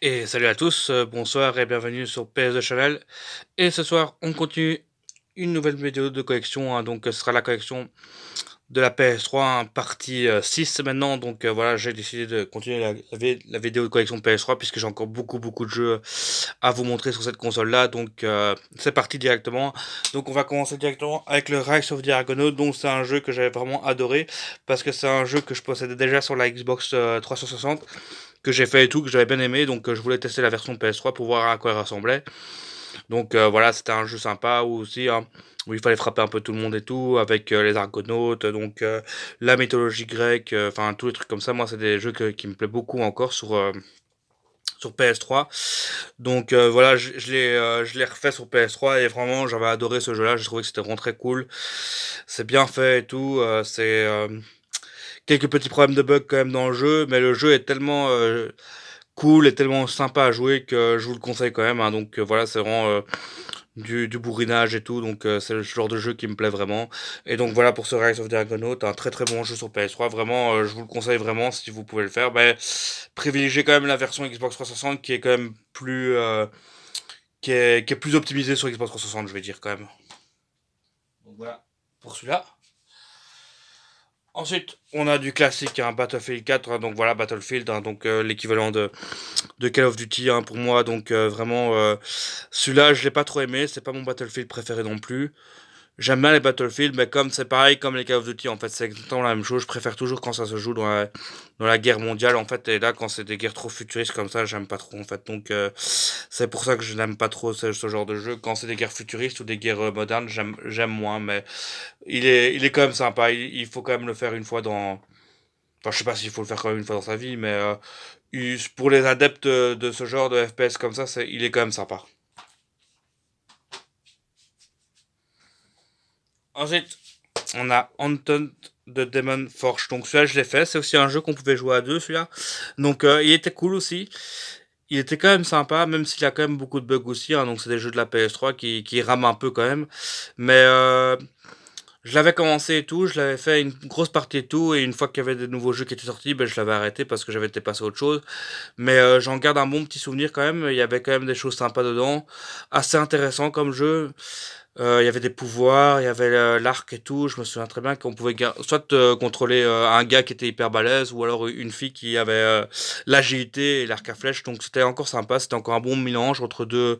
Et salut à tous, bonsoir et bienvenue sur PS2 Channel. Et ce soir, on continue une nouvelle vidéo de collection, donc ce sera la collection de la PS3, partie 6 maintenant. Donc voilà, j'ai décidé de continuer la vidéo de collection de PS3 puisque j'ai encore beaucoup de jeux à vous montrer sur cette console-là. Donc c'est parti directement. Donc on va commencer directement avec le Rise of the Argonaut. Donc c'est un jeu que j'avais vraiment adoré parce que c'est un jeu que je possédais déjà sur la Xbox 360, que j'ai fait et tout, que j'avais bien aimé, donc je voulais tester la version PS3 pour voir à quoi elle ressemblait. Donc voilà, c'était un jeu sympa aussi, hein, où il fallait frapper un peu tout le monde et tout, avec les argonautes, donc la mythologie grecque, enfin tous les trucs comme ça. Moi, c'est des jeux qui me plaisent beaucoup encore sur PS3. Donc voilà, je l'ai refait sur PS3 et vraiment j'avais adoré ce jeu-là. J'ai trouvé que c'était vraiment très cool. C'est bien fait et tout. C'est quelques petits problèmes de bugs quand même dans le jeu, mais le jeu est tellement cool et tellement sympa à jouer que je vous le conseille quand même, hein. Donc voilà, c'est vraiment du bourrinage et tout, donc c'est le genre de jeu qui me plaît vraiment. Et donc voilà pour ce Rise of the Argonaut, un très bon jeu sur PS3, vraiment, je vous le conseille vraiment si vous pouvez le faire. Ben, privilégiez quand même la version Xbox 360 qui est quand même plus qui est plus optimisée sur Xbox 360, je vais dire quand même. Donc voilà pour celui-là. Ensuite, on a du classique, un Battlefield 4, hein. Donc voilà, Battlefield, hein, donc l'équivalent de Call of Duty, hein, pour moi. Donc vraiment, celui-là, je l'ai pas trop aimé. C'est pas mon Battlefield préféré non plus. J'aime bien les Battlefield, mais comme c'est pareil comme les Call of Duty, en fait, c'est exactement la même chose. Je préfère toujours quand ça se joue dans la guerre mondiale, en fait. Et là, quand c'est des guerres trop futuristes comme ça, j'aime pas trop, en fait. Donc c'est pour ça que je n'aime pas trop ce genre de jeu. Quand c'est des guerres futuristes ou des guerres modernes, j'aime moins. Mais il est quand même sympa. Il faut quand même le faire une fois dans. Enfin, je sais pas s'il faut le faire quand même une fois dans sa vie, mais pour les adeptes de ce genre de FPS comme ça, il est quand même sympa. Ensuite, on a Anton de Demon Forge. Donc celui-là, je l'ai fait. C'est aussi un jeu qu'on pouvait jouer à deux, celui-là. Donc il était cool aussi. Il était quand même sympa, même s'il a quand même beaucoup de bugs aussi, hein. Donc c'est des jeux de la PS3 qui rament un peu quand même. Mais je l'avais commencé et tout, je l'avais fait une grosse partie et tout, et une fois qu'il y avait des nouveaux jeux qui étaient sortis, ben, je l'avais arrêté parce que j'avais été passé à autre chose. Mais j'en garde un bon petit souvenir quand même. Il y avait quand même des choses sympas dedans, assez intéressant comme jeu. Il y avait des pouvoirs, il y avait l'arc et tout. Je me souviens très bien qu'on pouvait soit contrôler un gars qui était hyper balèze, ou alors une fille qui avait l'agilité et l'arc à flèche. Donc c'était encore sympa, c'était encore un bon mélange entre deux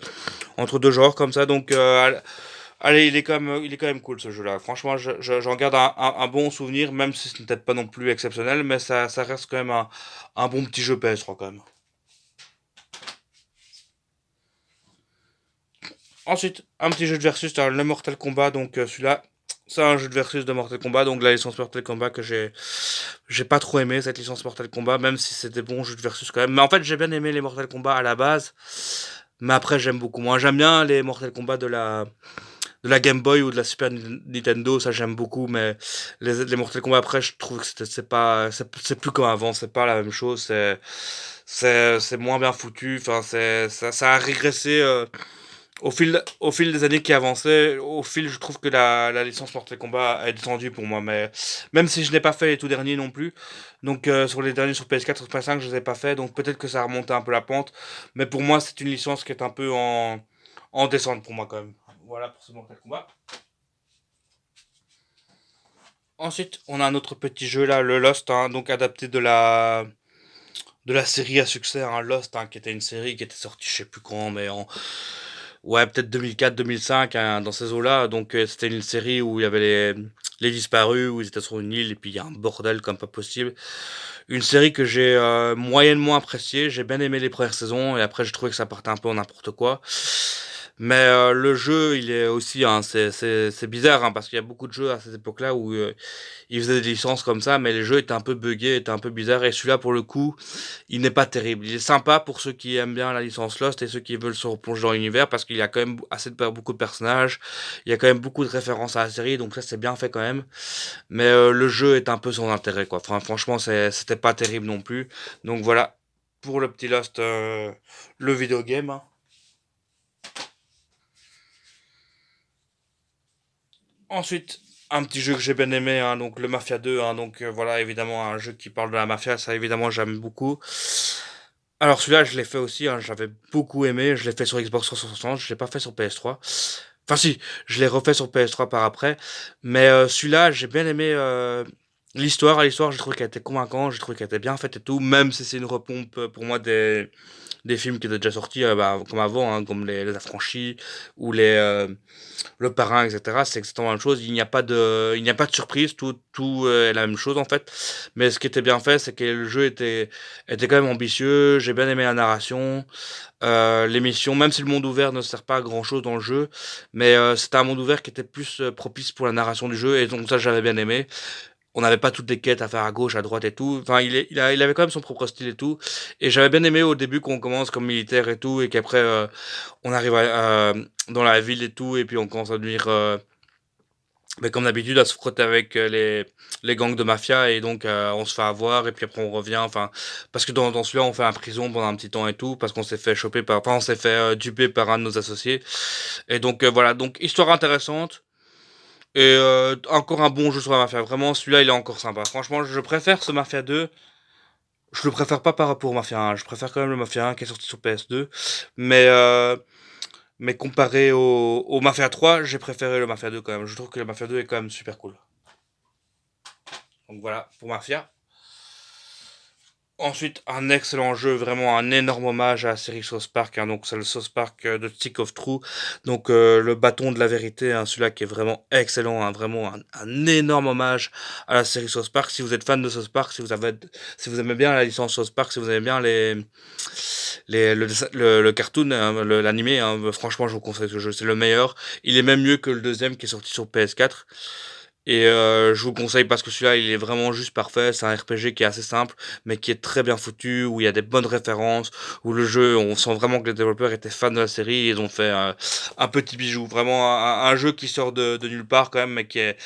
genres comme ça. Donc allez, il est quand même cool ce jeu-là. Franchement, j'en garde un bon souvenir, même si ce n'est peut-être pas non plus exceptionnel, mais ça reste quand même un bon petit jeu PS3 quand même. Ensuite, un petit jeu de versus, t'as le Mortal Kombat, donc celui-là, c'est un jeu de versus de Mortal Kombat, donc la licence Mortal Kombat que j'ai pas trop aimé cette licence Mortal Kombat, même si c'est des bons jeux de versus quand même. Mais en fait, j'ai bien aimé les Mortal Kombat à la base, mais après j'aime beaucoup moins. J'aime bien les Mortal Kombat de la Game Boy ou de la Super Nintendo, ça j'aime beaucoup, mais les Mortal Kombat après, je trouve que c'est pas, c'est plus comme avant, c'est pas la même chose, c'est moins bien foutu, enfin ça a régressé. Au fil des années qui avançaient, je trouve que la licence Mortal Kombat est descendue pour moi. Mais même si je n'ai pas fait les tout derniers non plus, donc sur les derniers sur PS4, sur PS5, je les ai pas fait, donc peut-être que ça a remonté un peu la pente. Mais pour moi, c'est une licence qui est un peu en descente pour moi quand même. Voilà pour ce Mortal Kombat. Ensuite, on a un autre petit jeu là, le Lost, hein, donc adapté de la série à succès, hein, Lost, hein, qui était une série qui était sortie, je sais plus quand, mais ouais, peut-être 2004-2005, hein, dans ces eaux-là. Donc c'était une série où il y avait les disparus, où ils étaient sur une île, et puis il y a un bordel comme pas possible. Une série que j'ai moyennement appréciée. J'ai bien aimé les premières saisons, et après j'ai trouvé que ça partait un peu en n'importe quoi. Mais le jeu, il est aussi, hein, c'est bizarre, hein, parce qu'il y a beaucoup de jeux à cette époque-là où ils faisaient des licences comme ça, mais les jeux étaient un peu buggés, étaient un peu bizarres. Et celui-là, pour le coup, il n'est pas terrible. Il est sympa pour ceux qui aiment bien la licence Lost et ceux qui veulent se replonger dans l'univers, parce qu'il y a quand même beaucoup de personnages, il y a quand même beaucoup de références à la série, donc ça c'est bien fait quand même. Mais le jeu est un peu sans intérêt, quoi. Enfin, franchement, c'était pas terrible non plus. Donc voilà pour le petit Lost, le vidéo game, hein. Ensuite, un petit jeu que j'ai bien aimé, hein, donc le Mafia 2, hein, donc voilà, évidemment, un jeu qui parle de la mafia, ça évidemment j'aime beaucoup. Alors celui-là, je l'ai fait aussi, hein, j'avais beaucoup aimé, je l'ai fait sur Xbox 360, je l'ai pas fait sur PS3. Enfin si, je l'ai refait sur PS3 par après, mais celui-là, j'ai bien aimé l'histoire, j'ai trouvé qu'elle était convaincante, j'ai trouvé qu'elle était bien faite et tout, même si c'est une repompe pour moi des films qui étaient déjà sortis bah, comme avant, hein, comme les Affranchis ou le Parrain, etc. C'est exactement la même chose. Il n'y a pas de surprise. Tout est la même chose en fait. Mais ce qui était bien fait, c'est que le jeu était quand même ambitieux. J'ai bien aimé la narration, l'émission. Même si le monde ouvert ne sert pas à grand chose dans le jeu, mais c'était un monde ouvert qui était plus propice pour la narration du jeu. Et donc ça, j'avais bien aimé. On n'avait pas toutes les quêtes à faire à gauche, à droite et tout. Enfin, il avait quand même son propre style et tout. Et j'avais bien aimé au début qu'on commence comme militaire et tout, et qu'après on arrive dans la ville et tout, et puis on commence à devenir, mais comme d'habitude, à se frotter avec les gangs de mafia, et donc on se fait avoir, et puis après on revient. Enfin, parce que dans celui-là, on fait un prison pendant un petit temps et tout, parce qu'on s'est fait choper par, enfin, on s'est fait duper par un de nos associés. Et donc voilà, donc histoire intéressante. Et encore un bon jeu sur la Mafia. Vraiment, celui-là, il est encore sympa. Franchement, je préfère ce Mafia 2. Je le préfère pas par rapport au Mafia 1. Je préfère quand même le Mafia 1 qui est sorti sur PS2. Mais, euh, mais comparé au Mafia 3, j'ai préféré le Mafia 2 quand même. Je trouve que le Mafia 2 est quand même super cool. Donc voilà, pour Mafia. Ensuite, un excellent jeu, vraiment un énorme hommage à la série South Park, hein, donc c'est le South Park de Stick of Truth, donc le bâton de la vérité, hein, celui-là qui est vraiment excellent, hein, vraiment un énorme hommage à la série South Park. Si vous êtes fan de South Park, si vous aimez bien la licence South Park, si vous aimez bien le cartoon, hein, l'animé, hein, franchement je vous conseille ce jeu, c'est le meilleur. Il est même mieux que le deuxième qui est sorti sur PS4. Et je vous le conseille parce que celui-là, il est vraiment juste parfait. C'est un RPG qui est assez simple, mais qui est très bien foutu, où il y a des bonnes références, où le jeu, on sent vraiment que les développeurs étaient fans de la série et ils ont fait un petit bijou. Vraiment un jeu qui sort de nulle part quand même, mais qui est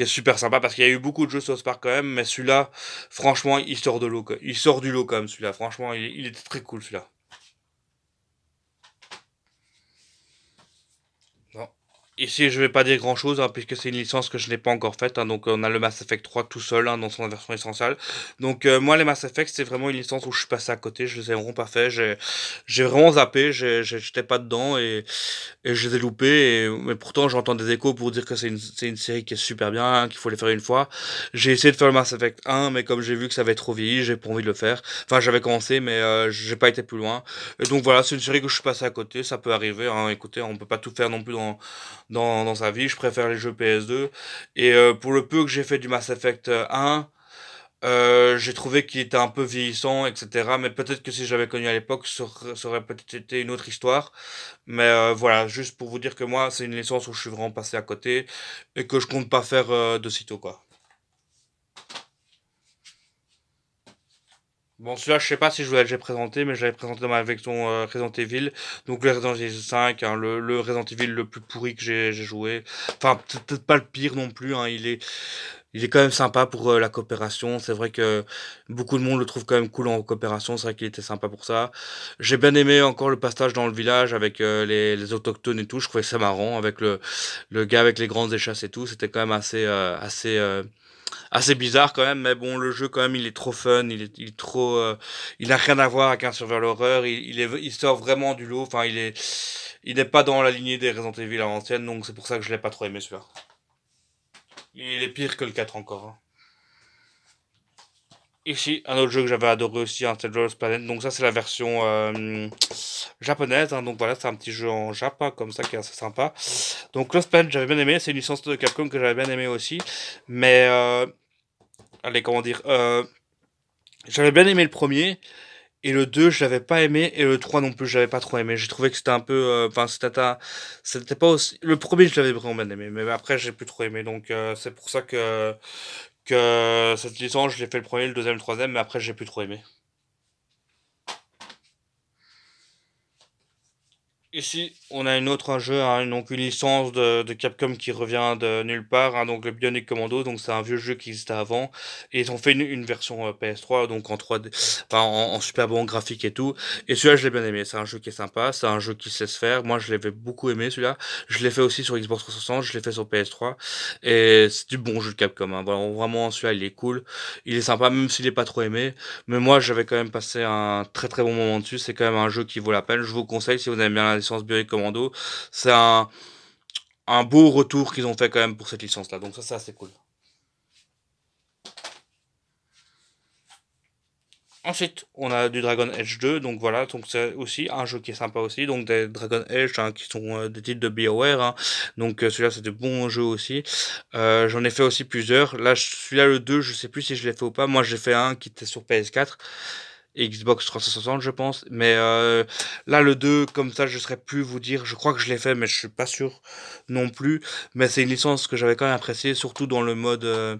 super sympa parce qu'il y a eu beaucoup de jeux South Park quand même, mais celui-là, franchement, il sort de l'eau, quoi. Il sort du lot quand même, celui-là. Franchement, il était très cool, celui-là. Non. Ici, je vais pas dire grand chose, hein, puisque c'est une licence que je n'ai pas encore faite, hein, donc on a le Mass Effect 3 tout seul, hein, dans son version essentielle. Donc moi, les Mass Effect, c'est vraiment une licence où je suis passé à côté, je les ai vraiment pas fait, j'ai vraiment zappé, j'étais pas dedans et je les ai loupés, mais pourtant j'entends des échos pour dire que c'est une série qui est super bien, qu'il faut les faire une fois. J'ai essayé de faire le Mass Effect 1, mais comme j'ai vu que ça avait trop vieilli, j'ai pas envie de le faire. Enfin, j'avais commencé, mais j'ai pas été plus loin. Et donc voilà, c'est une série que je suis passé à côté, ça peut arriver, hein. Écoutez, on peut pas tout faire non plus dans sa vie. Je préfère les jeux PS2. Et pour le peu que j'ai fait du Mass Effect 1, j'ai trouvé qu'il était un peu vieillissant, etc. Mais peut-être que si j'avais connu à l'époque, ça aurait peut-être été une autre histoire. Mais voilà, juste pour vous dire que moi, c'est une licence où je suis vraiment passé à côté et que je compte pas faire de sitôt, quoi. Bon, celui-là, je sais pas si je vous l'ai déjà présenté, mais j'avais présenté dans ma version Resident Evil. Donc le Resident Evil 5, hein, le Resident Evil le plus pourri que j'ai joué. Enfin, peut-être pas le pire non plus, hein, il est quand même sympa pour la coopération. C'est vrai que beaucoup de monde le trouve quand même cool en coopération. C'est vrai qu'il était sympa pour ça. J'ai bien aimé encore le passage dans le village avec les autochtones et tout. Je trouvais ça marrant avec le gars avec les grandes échasses et tout. C'était quand même assez bizarre quand même. Mais bon, le jeu quand même, il est trop fun. Il est trop, il n'a rien à voir avec un survival horror. Il sort vraiment du lot. Enfin, il n'est pas dans la lignée des Resident Evil à l'ancienne. Donc c'est pour ça que je l'ai pas trop aimé celui-là. Il est pire que le 4 encore, hein. Ici, un autre jeu que j'avais adoré aussi, hein, c'est Lost Planet. Donc ça, c'est la version japonaise, hein. Donc voilà, c'est un petit jeu en Japon comme ça qui est assez sympa. Donc Lost Planet, j'avais bien aimé. C'est une licence de Capcom que j'avais bien aimé aussi. Mais allez, comment dire, j'avais bien aimé le premier. Et le 2 je l'avais pas aimé. Et le 3 non plus, je l'avais pas trop aimé. J'ai trouvé que c'était un peu... Enfin, c'était pas aussi... Le premier, je l'avais vraiment bien aimé. Mais après, j'ai plus trop aimé. Donc c'est pour ça que cette licence, je l'ai fait le premier, le deuxième, le troisième. Mais après, j'ai plus trop aimé. Ici, on a une autre un jeu, hein, donc une licence de Capcom qui revient de nulle part, hein, donc le Bionic Commando, donc c'est un vieux jeu qui existait avant, et ils ont fait une version PS3, donc en 3D, enfin, en super bon graphique et tout, et celui-là je l'ai bien aimé, c'est un jeu qui est sympa, c'est un jeu qui se laisse faire, moi je l'avais beaucoup aimé celui-là, je l'ai fait aussi sur Xbox 360, je l'ai fait sur PS3, et c'est du bon jeu de Capcom, hein, voilà, vraiment celui-là il est cool, il est sympa, même s'il est pas trop aimé, mais moi, j'avais quand même passé un très très bon moment dessus. C'est quand même un jeu qui vaut la peine. Je vous conseille si vous aimez bien la licence Bionic Commando. C'est un beau retour qu'ils ont fait quand même pour cette licence-là. Donc ça, c'est assez cool. Ensuite, on a du Dragon Age 2, donc voilà, donc c'est aussi un jeu qui est sympa aussi, donc des Dragon Age hein, qui sont des titres de BioWare, hein. Donc celui-là c'est des bons jeux aussi. J'en ai fait aussi plusieurs. Là, celui-là le 2, je sais plus si je l'ai fait ou pas. Moi, j'ai fait un qui était sur PS4 et Xbox 360, je pense. Mais là, le 2, comme ça, je saurais plus vous dire. Je crois que je l'ai fait, mais je suis pas sûr non plus. Mais c'est une licence que j'avais quand même appréciée, surtout dans le mode.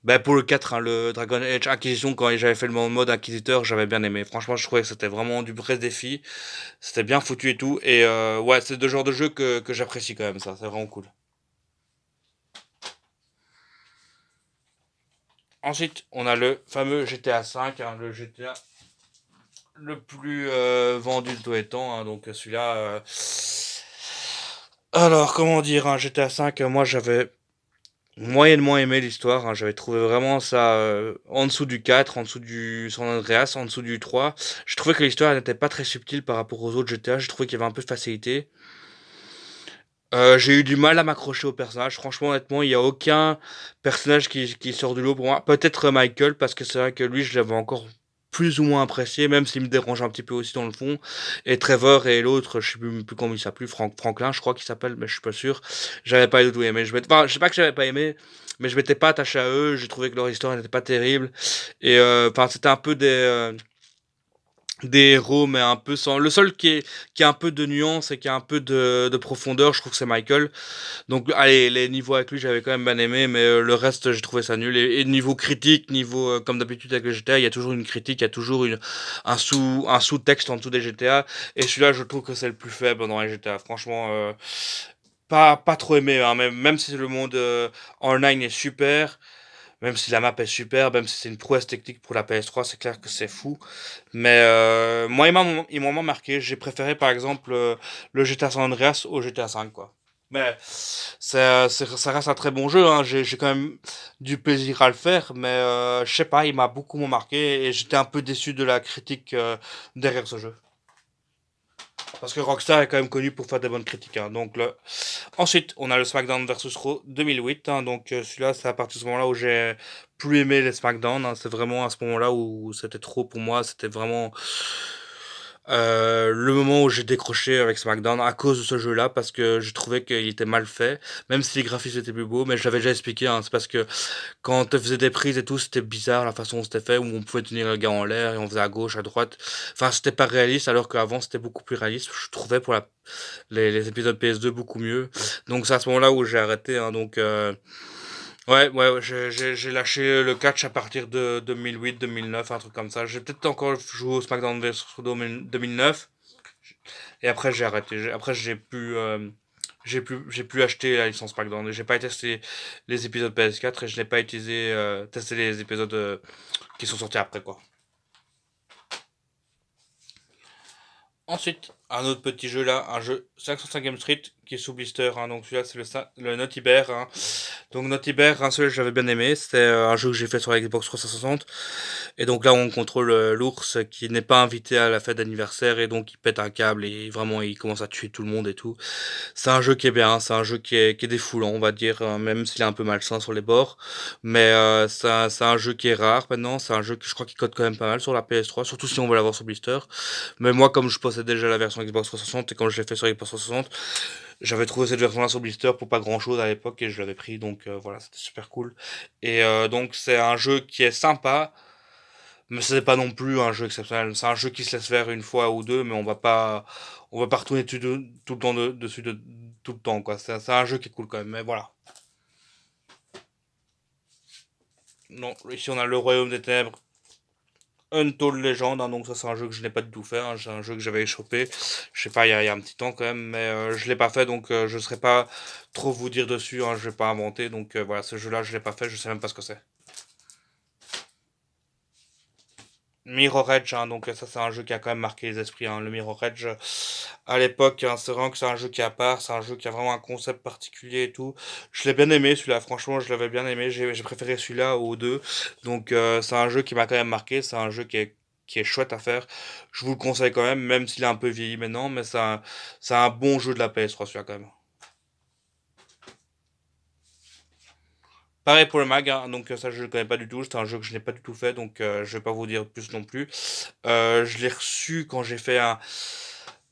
Bah pour le 4, hein, le Dragon Age Inquisition, quand j'avais fait le mode Inquisiteur, j'avais bien aimé. Franchement, je trouvais que c'était vraiment du vrai défi. C'était bien foutu et tout. Et ouais, c'est le genre de jeu que j'apprécie quand même, ça. C'est vraiment cool. Ensuite, on a le fameux GTA V, hein, le GTA le plus vendu de tous les temps, hein, donc celui-là. Alors, comment dire, un GTA V, moi j'avais moyennement aimé l'histoire, hein, j'avais trouvé vraiment ça en dessous du 4, en dessous du San Andreas, en dessous du 3. Je trouvais que l'histoire n'était pas très subtile par rapport aux autres GTA, je trouvais qu'il y avait un peu de facilité. J'ai eu du mal à m'accrocher au personnage. Franchement, honnêtement, il n'y a aucun personnage qui sort du lot pour moi. Peut-être Michael, parce que c'est vrai que lui, je l'avais encore plus ou moins apprécié, même s'il me dérange un petit peu aussi dans le fond. Et Trevor et l'autre, je sais plus comment il s'appelle, Franklin, je crois qu'il s'appelle, mais je suis pas sûr. J'avais pas du tout aimé. Enfin, je sais pas que j'avais pas aimé, mais je m'étais pas attaché à eux. J'ai trouvé que leur histoire n'était pas terrible. Et enfin, c'était un peu des héros, mais un peu sans. Le seul qui a un peu de nuance et qui a un peu de profondeur, je trouve que c'est Michael. Donc, allez, les niveaux avec lui, j'avais quand même bien aimé, mais le reste, j'ai trouvé ça nul. Et niveau critique, niveau, comme d'habitude avec les GTA, il y a toujours une critique, il y a toujours un sous-texte en dessous des GTA. Et celui-là, je trouve que c'est le plus faible dans les GTA. Franchement, pas trop aimé, hein, même si le monde online est super, même si la map est super, même si c'est une prouesse technique pour la PS3, c'est clair que c'est fou. Mais moi, ils m'ont marqué. J'ai préféré, par exemple, le GTA San Andreas au GTA 5, quoi. Mais ça reste un très bon jeu, hein. J'ai quand même du plaisir à le faire, mais je sais pas, il m'a beaucoup marqué et j'étais un peu déçu de la critique derrière ce jeu. Parce que Rockstar est quand même connu pour faire des bonnes critiques, hein. Donc, ensuite, on a le SmackDown versus Raw 2008, hein. Donc celui-là, c'est à partir de ce moment-là où j'ai plus aimé les SmackDown, hein. C'est vraiment à ce moment-là où c'était trop pour moi. C'était vraiment le moment où j'ai décroché avec SmackDown à cause de ce jeu-là, parce que je trouvais qu'il était mal fait, même si les graphismes étaient plus beaux. Mais je l'avais déjà expliqué, hein. C'est parce que quand on faisait des prises et tout, c'était bizarre la façon dont c'était fait, où on pouvait tenir le gars en l'air et on faisait à gauche, à droite. Enfin, c'était pas réaliste, alors qu'avant c'était beaucoup plus réaliste. Je trouvais pour les épisodes PS2 beaucoup mieux. Donc c'est à ce moment-là où j'ai arrêté, hein. Donc ouais, j'ai lâché le catch à partir de 2008-2009, un truc comme ça. J'ai peut-être encore joué au SmackDown vs 2009 et après j'ai arrêté. Après j'ai plus acheté la licence SmackDown. J'ai pas testé les épisodes PS4 et je n'ai pas utilisé testé les épisodes qui sont sortis après, quoi. Ensuite, un autre petit jeu là, un jeu 505 Street qui est sous blister, hein. Donc celui-là c'est le Naughty Bear, hein. Donc Naughty Bear, un seul que j'avais bien aimé, c'était un jeu que j'ai fait sur la Xbox 360. Et donc là on contrôle l'ours qui n'est pas invité à la fête d'anniversaire et donc il pète un câble et vraiment il commence à tuer tout le monde et tout. C'est un jeu qui est bien, hein. C'est un jeu qui est défoulant, on va dire, même s'il est un peu malsain sur les bords. Mais c'est un jeu qui est rare maintenant, c'est un jeu que je crois qu'il code quand même pas mal sur la PS3, surtout si on veut l'avoir sur blister. Mais moi, comme je possédais déjà la version Xbox 360 et quand je l'ai fait sur Xbox 360, j'avais trouvé cette version-là sur blister pour pas grand-chose à l'époque et je l'avais pris, donc voilà, c'était super cool. Et donc c'est un jeu qui est sympa, mais c'est pas non plus un jeu exceptionnel. C'est un jeu qui se laisse faire une fois ou deux, mais on va pas retourner dessus tout le temps dessus tout le temps, quoi. C'est un jeu qui est cool quand même, mais voilà. Non, ici on a le Royaume des Ténèbres Untold Legend, donc ça c'est un jeu que je n'ai pas du tout fait, c'est un jeu que j'avais chopé, je sais pas, il y a un petit temps quand même, mais je l'ai pas fait, donc je ne saurais pas trop vous dire dessus, je vais pas inventer, donc voilà, ce jeu-là je l'ai pas fait, je sais même pas ce que c'est. Mirror Edge, donc ça c'est un jeu qui a quand même marqué les esprits, le Mirror Edge. À l'époque, c'est vraiment que c'est un jeu qui est à part, c'est un jeu qui a vraiment un concept particulier et tout. Je l'ai bien aimé celui-là, franchement je l'avais bien aimé, j'ai préféré celui-là aux deux. Donc c'est un jeu qui m'a quand même marqué, c'est un jeu qui est chouette à faire. Je vous le conseille quand même s'il est un peu vieilli maintenant, mais c'est un bon jeu de la PS3 celui-là quand même. Pareil pour le mag, donc ça je le connais pas du tout, c'est un jeu que je n'ai pas du tout fait, donc je vais pas vous dire plus non plus. Je l'ai reçu quand j'ai fait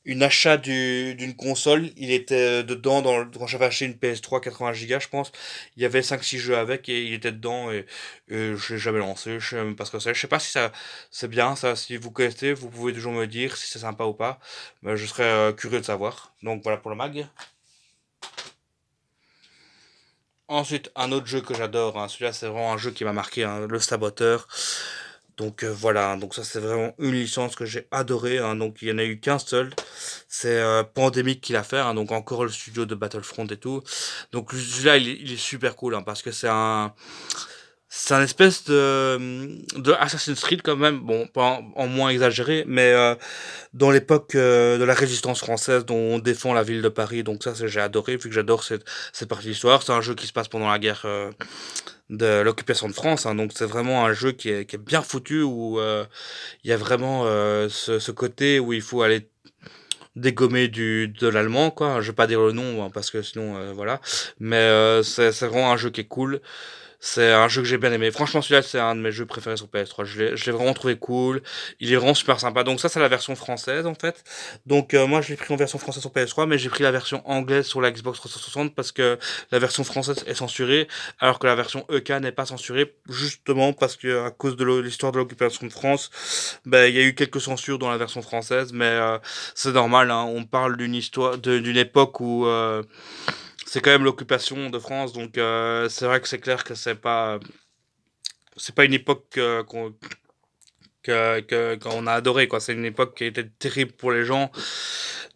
une achat d'une console. Il était dedans, quand j'avais acheté une PS3 80 Go, je pense. Il y avait 5 6 jeux avec et il était dedans et je l'ai jamais lancé. Je sais même pas ce que c'est. Je sais pas si ça c'est bien ça. Si vous connaissez, vous pouvez toujours me dire si c'est sympa ou pas. Je serais curieux de savoir. Donc voilà pour le mag. Ensuite, un autre jeu que j'adore, celui-là c'est vraiment un jeu qui m'a marqué, le Saboteur. Donc voilà, donc ça c'est vraiment une licence que j'ai adorée, donc il y en a eu qu'un seul, c'est Pandemic qui l'a fait, donc encore le studio de Battlefront et tout. Donc celui-là il est super cool, parce que c'est un espèce de Assassin's Creed quand même, bon pas en moins exagéré, mais dans l'époque de la résistance française dont on défend la ville de Paris, donc ça j'ai adoré, vu que j'adore cette partie de l'histoire. C'est un jeu qui se passe pendant la guerre de l'occupation de France, donc c'est vraiment un jeu qui est bien foutu, où il y a vraiment ce côté où il faut aller dégommer de l'allemand, quoi. Je vais pas dire le nom, parce que sinon voilà, mais c'est vraiment un jeu qui est cool. C'est un jeu que j'ai bien aimé. Franchement, celui-là, c'est un de mes jeux préférés sur PS3. Je l'ai vraiment trouvé cool. Il est vraiment super sympa. Donc ça, c'est la version française, en fait. Donc moi, je l'ai pris en version française sur PS3, mais j'ai pris la version anglaise sur la Xbox 360 parce que la version française est censurée, alors que la version EK n'est pas censurée, justement parce que à cause de l'histoire de l'occupation de France, ben, il y a eu quelques censures dans la version française, mais c'est normal, on parle d'une histoire, d'une époque où c'est quand même l'occupation de France, donc c'est vrai que c'est clair que c'est pas une époque qu'on a adoré, quoi. C'est une époque qui a été terrible pour les gens,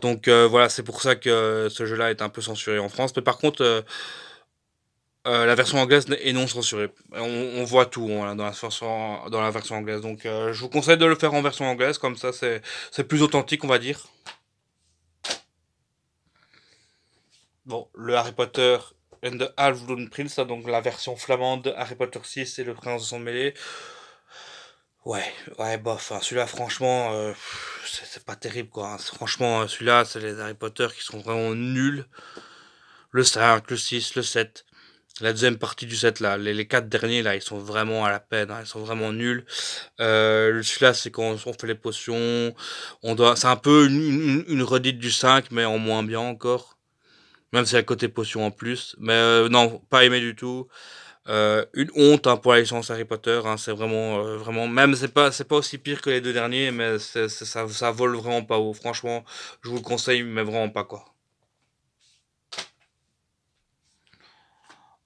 donc voilà, c'est pour ça que ce jeu-là est un peu censuré en France. Mais par contre, la version anglaise est non censurée. On voit tout, là, dans la version anglaise, donc je vous conseille de le faire en version anglaise, comme ça c'est plus authentique, on va dire. Bon, le Harry Potter and the Half-Blood Prince, donc la version flamande de Harry Potter 6 et le Prince de sang mêlé. Ouais, ouais, bof, celui-là, franchement, c'est pas terrible, quoi. Franchement, celui-là, c'est les Harry Potter qui sont vraiment nuls. Le 5, le 6, le 7. La deuxième partie du 7, là, les 4 derniers, là, ils sont vraiment à la peine, ils sont vraiment nuls. Celui-là, c'est quand on fait les potions. C'est un peu une redite du 5, mais en moins bien encore. Même si y a le côté potion en plus. Mais non, pas aimé du tout. Une honte, pour la licence Harry Potter, c'est vraiment, vraiment, même c'est pas aussi pire que les deux derniers, mais ça vole vraiment pas haut. Franchement, je vous le conseille, mais vraiment pas, quoi.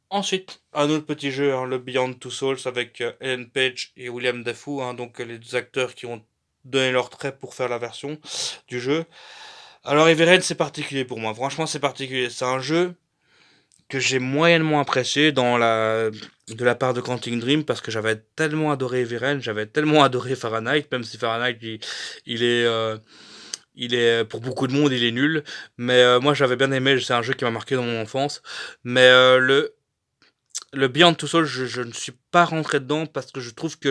Ensuite, un autre petit jeu, le Beyond Two Souls avec Ellen Page et William Dafoe, donc les deux acteurs qui ont donné leur trait pour faire la version du jeu. Alors Everen, c'est particulier pour moi. Franchement, c'est particulier. C'est un jeu que j'ai moyennement apprécié de la part de Quantic Dream, parce que j'avais tellement adoré Everen, j'avais tellement adoré Fahrenheit, même si Fahrenheit il est pour beaucoup de monde il est nul, mais moi j'avais bien aimé, c'est un jeu qui m'a marqué dans mon enfance. Mais le Beyond Two Souls, je ne suis pas rentré dedans parce que je trouve que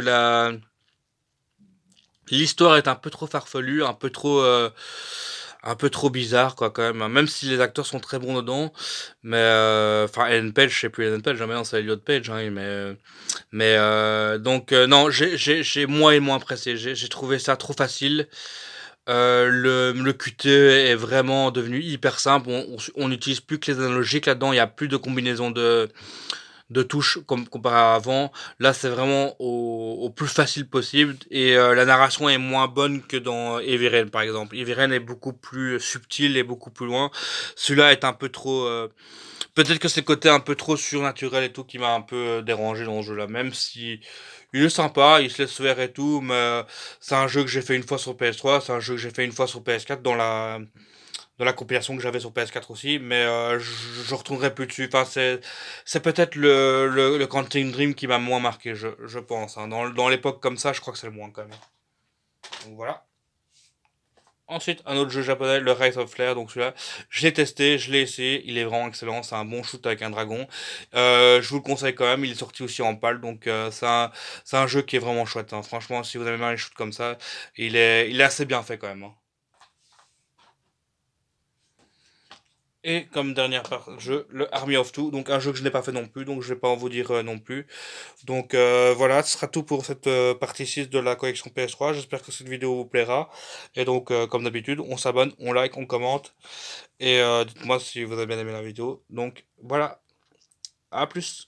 l'histoire est un peu trop farfelue, un peu trop bizarre, quoi, quand même, même si les acteurs sont très bons dedans. Mais enfin, Ellen Page, je sais plus Ellen Page, jamais, non, c'est Elliot Page, mais donc non, j'ai moins et moins apprécié. J'ai trouvé ça trop facile. Le QTE est vraiment devenu hyper simple. On n'utilise plus que les analogiques là-dedans. Il n'y a plus de combinaison de touches comme comparé à avant. Là, c'est vraiment au plus facile possible. Et la narration est moins bonne que dans Heavy Rain, par exemple. Heavy Rain est beaucoup plus subtil et beaucoup plus loin. Celui-là est un peu trop... peut-être que c'est le côté un peu trop surnaturel et tout qui m'a un peu dérangé dans ce jeu-là. Même si il est sympa, il se laisse faire et tout, mais c'est un jeu que j'ai fait une fois sur PS3, c'est un jeu que j'ai fait une fois sur PS4 dans la compilation que j'avais sur PS4 aussi, mais je retournerai plus dessus. Enfin, c'est peut-être le Quantum Dream qui m'a moins marqué, je pense, hein. Dans l'époque comme ça, je crois que c'est le moins quand même. Donc voilà. Ensuite, un autre jeu japonais, le Rise of Flare, donc celui-là, je l'ai testé, je l'ai essayé, il est vraiment excellent, c'est un bon shoot avec un dragon. Je vous le conseille quand même, il est sorti aussi en PAL, donc c'est un jeu qui est vraiment chouette, hein. Franchement, si vous aimez bien les shoots comme ça, il est assez bien fait quand même, hein. Et comme dernier jeu, le Army of Two, donc un jeu que je n'ai pas fait non plus, donc je vais pas en vous dire non plus. Donc voilà, ce sera tout pour cette partie 6 de la collection PS3. J'espère que cette vidéo vous plaira. Et donc, comme d'habitude, on s'abonne, on like, on commente. Et dites-moi si vous avez bien aimé la vidéo. Donc voilà, à plus.